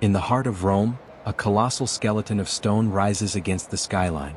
In the heart of Rome, a colossal skeleton of stone rises against the skyline.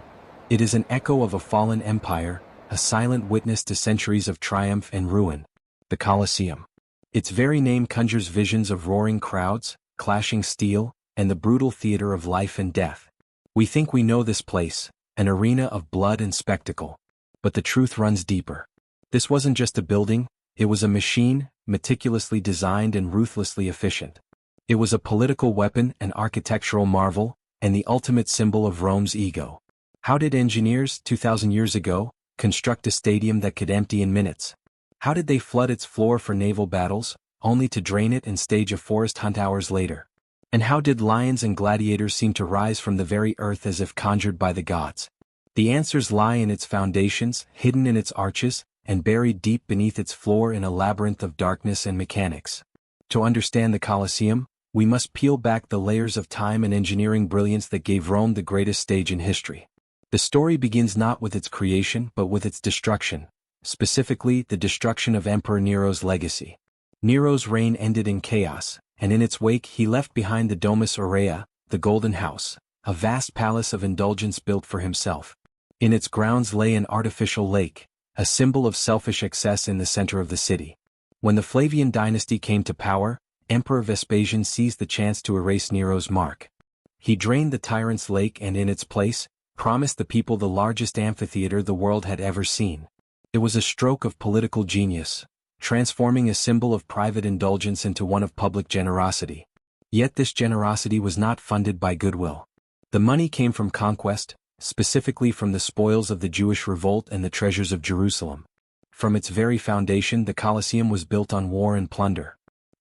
It is an echo of a fallen empire, a silent witness to centuries of triumph and ruin. The Colosseum. Its very name conjures visions of roaring crowds, clashing steel, and the brutal theater of life and death. We think we know this place, an arena of blood and spectacle. But the truth runs deeper. This wasn't just a building, it was a machine, meticulously designed and ruthlessly efficient. It was a political weapon, an architectural marvel, and the ultimate symbol of Rome's ego. How did engineers, 2,000 years ago, construct a stadium that could empty in minutes? How did they flood its floor for naval battles, only to drain it and stage a forest hunt hours later? And how did lions and gladiators seem to rise from the very earth as if conjured by the gods? The answers lie in its foundations, hidden in its arches, and buried deep beneath its floor in a labyrinth of darkness and mechanics. To understand the Colosseum, we must peel back the layers of time and engineering brilliance that gave Rome the greatest stage in history. The story begins not with its creation but with its destruction, specifically the destruction of Emperor Nero's legacy. Nero's reign ended in chaos, and in its wake he left behind the Domus Aurea, the Golden House, a vast palace of indulgence built for himself. In its grounds lay an artificial lake, a symbol of selfish excess in the center of the city. When the Flavian dynasty came to power, Emperor Vespasian seized the chance to erase Nero's mark. He drained the tyrant's lake and in its place, promised the people the largest amphitheater the world had ever seen. It was a stroke of political genius, transforming a symbol of private indulgence into one of public generosity. Yet this generosity was not funded by goodwill. The money came from conquest, specifically from the spoils of the Jewish revolt and the treasures of Jerusalem. From its very foundation, the Colosseum was built on war and plunder.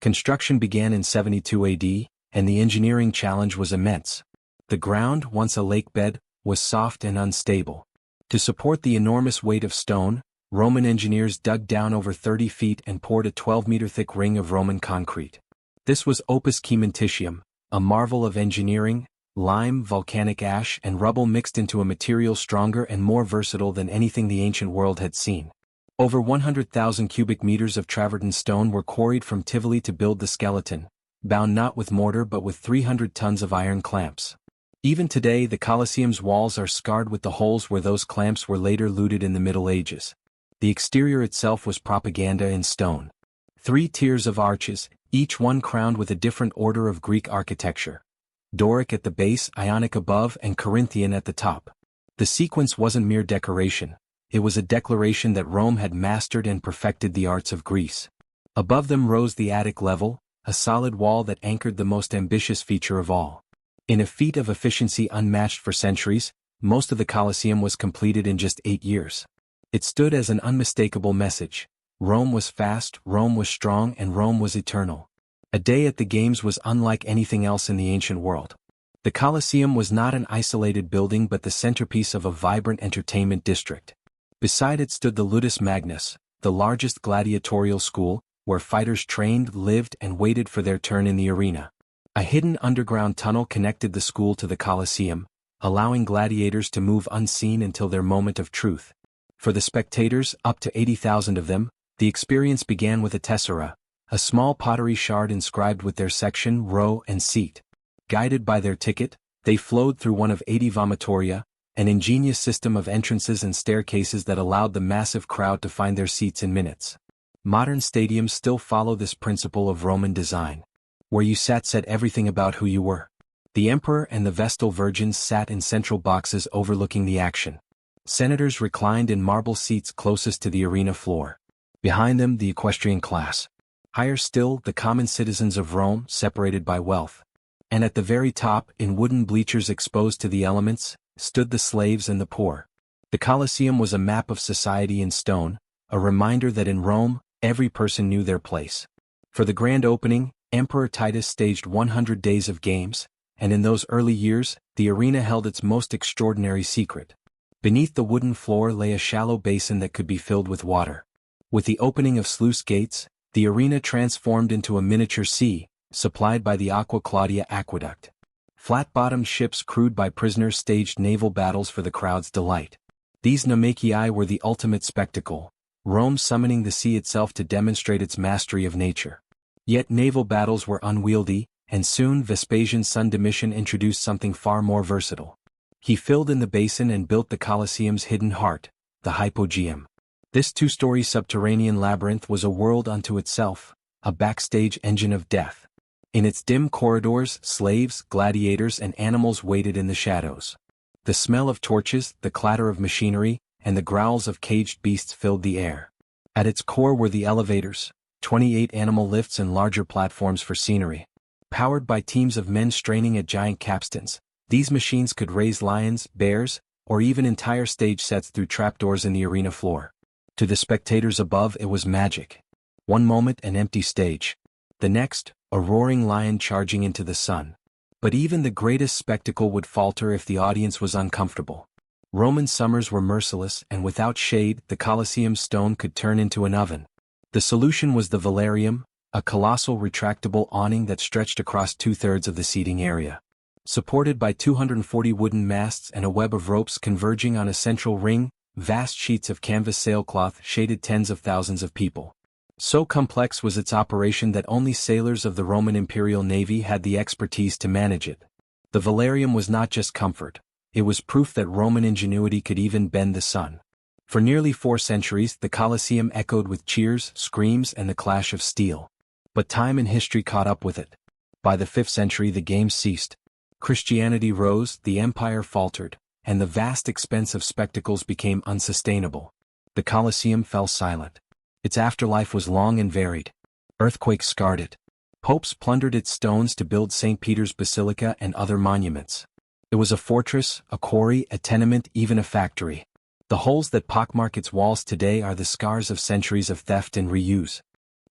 Construction began in 72 AD, and the engineering challenge was immense. The ground, once a lake bed, was soft and unstable. To support the enormous weight of stone, Roman engineers dug down over 30 feet and poured a 12-meter-thick ring of Roman concrete. This was opus caementitium, a marvel of engineering, lime, volcanic ash, and rubble mixed into a material stronger and more versatile than anything the ancient world had seen. Over 100,000 cubic meters of travertine stone were quarried from Tivoli to build the skeleton, bound not with mortar but with 300 tons of iron clamps. Even today the Colosseum's walls are scarred with the holes where those clamps were later looted in the Middle Ages. The exterior itself was propaganda in stone. 3 tiers of arches, each one crowned with a different order of Greek architecture. Doric at the base, Ionic above, and Corinthian at the top. The sequence wasn't mere decoration, it was a declaration that Rome had mastered and perfected the arts of Greece. Above them rose the Attic level, a solid wall that anchored the most ambitious feature of all. In a feat of efficiency unmatched for centuries, most of the Colosseum was completed in just 8 years. It stood as an unmistakable message. Rome was fast, Rome was strong, and Rome was eternal. A day at the Games was unlike anything else in the ancient world. The Colosseum was not an isolated building but the centerpiece of a vibrant entertainment district. Beside it stood the Ludus Magnus, the largest gladiatorial school, where fighters trained, lived, and waited for their turn in the arena. A hidden underground tunnel connected the school to the Colosseum, allowing gladiators to move unseen until their moment of truth. For the spectators, up to 80,000 of them, the experience began with a tessera, a small pottery shard inscribed with their section, row, and seat. Guided by their ticket, they flowed through one of 80 vomitoria, an ingenious system of entrances and staircases that allowed the massive crowd to find their seats in minutes. Modern stadiums still follow this principle of Roman design. Where you sat said everything about who you were. The emperor and the Vestal virgins sat in central boxes overlooking the action. Senators reclined in marble seats closest to the arena floor. Behind them, the equestrian class. Higher still, the common citizens of Rome, separated by wealth. And at the very top, in wooden bleachers exposed to the elements, stood the slaves and the poor. The Colosseum was a map of society in stone, a reminder that in Rome, every person knew their place. For the grand opening, Emperor Titus staged 100 days of games, and in those early years, the arena held its most extraordinary secret. Beneath the wooden floor lay a shallow basin that could be filled with water. With the opening of sluice gates, the arena transformed into a miniature sea, supplied by the Aqua Claudia aqueduct. Flat-bottomed ships crewed by prisoners staged naval battles for the crowd's delight. These Naumachii were the ultimate spectacle, Rome summoning the sea itself to demonstrate its mastery of nature. Yet naval battles were unwieldy, and soon Vespasian's son Domitian introduced something far more versatile. He filled in the basin and built the Colosseum's hidden heart, the Hypogeum. This two-story subterranean labyrinth was a world unto itself, a backstage engine of death. In its dim corridors, slaves, gladiators, and animals waited in the shadows. The smell of torches, the clatter of machinery, and the growls of caged beasts filled the air. At its core were the elevators, 28 animal lifts and larger platforms for scenery. Powered by teams of men straining at giant capstans, these machines could raise lions, bears, or even entire stage sets through trapdoors in the arena floor. To the spectators above it was magic. One moment an empty stage. The next, a roaring lion charging into the sun. But even the greatest spectacle would falter if the audience was uncomfortable. Roman summers were merciless, and without shade, the Colosseum's stone could turn into an oven. The solution was the velarium, a colossal retractable awning that stretched across 2/3 of the seating area. Supported by 240 wooden masts and a web of ropes converging on a central ring, vast sheets of canvas sailcloth shaded tens of thousands of people. So complex was its operation that only sailors of the Roman Imperial Navy had the expertise to manage it. The velarium was not just comfort, it was proof that Roman ingenuity could even bend the sun. For nearly 4 centuries, the Colosseum echoed with cheers, screams, and the clash of steel. But time and history caught up with it. By the 5th century the games ceased. Christianity rose, the empire faltered, and the vast expense of spectacles became unsustainable. The Colosseum fell silent. Its afterlife was long and varied. Earthquakes scarred it. Popes plundered its stones to build St. Peter's Basilica and other monuments. It was a fortress, a quarry, a tenement, even a factory. The holes that pockmark its walls today are the scars of centuries of theft and reuse.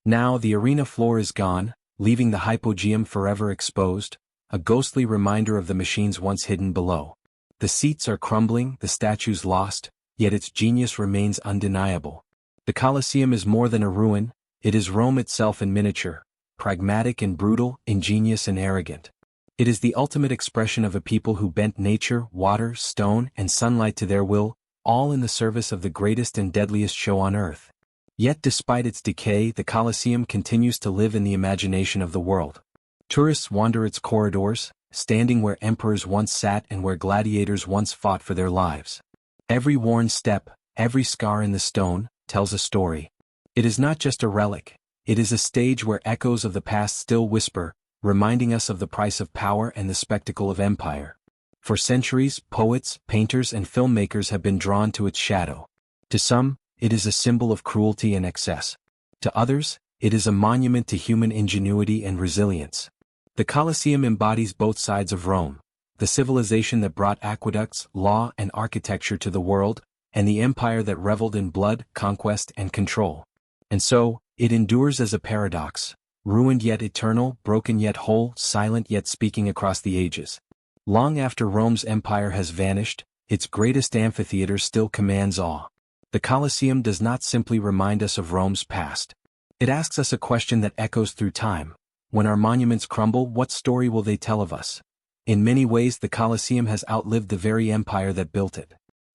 Now the arena floor is gone, leaving the Hypogeum forever exposed, a ghostly reminder of the machines once hidden below. The seats are crumbling, the statues lost, yet its genius remains undeniable. The Colosseum is more than a ruin, it is Rome itself in miniature, pragmatic and brutal, ingenious and arrogant. It is the ultimate expression of a people who bent nature, water, stone, and sunlight to their will, all in the service of the greatest and deadliest show on earth. Yet despite its decay, the Colosseum continues to live in the imagination of the world. Tourists wander its corridors, standing where emperors once sat and where gladiators once fought for their lives. Every worn step, every scar in the stone, tells a story. It is not just a relic, it is a stage where echoes of the past still whisper, reminding us of the price of power and the spectacle of empire. For centuries, poets, painters, and filmmakers have been drawn to its shadow. To some, it is a symbol of cruelty and excess. To others, it is a monument to human ingenuity and resilience. The Colosseum embodies both sides of Rome, the civilization that brought aqueducts, law, and architecture to the world, and the empire that reveled in blood, conquest, and control. And so, it endures as a paradox, ruined yet eternal, broken yet whole, silent yet speaking across the ages. Long after Rome's empire has vanished, its greatest amphitheater still commands awe. The Colosseum does not simply remind us of Rome's past. It asks us a question that echoes through time. When our monuments crumble, what story will they tell of us? In many ways the Colosseum has outlived the very empire that built it.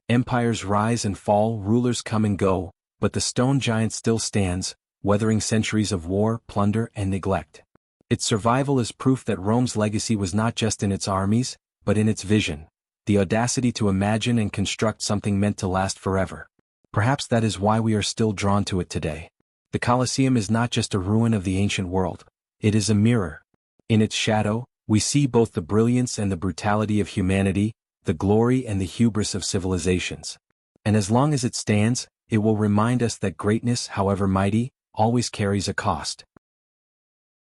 Empires rise and fall, rulers come and go, but the stone giant still stands, weathering centuries of war, plunder, and neglect. Its survival is proof that Rome's legacy was not just in its armies, but in its vision, the audacity to imagine and construct something meant to last forever. Perhaps that is why we are still drawn to it today. The Colosseum is not just a ruin of the ancient world, it is a mirror. In its shadow, we see both the brilliance and the brutality of humanity, the glory and the hubris of civilizations. And as long as it stands, it will remind us that greatness, however mighty, always carries a cost.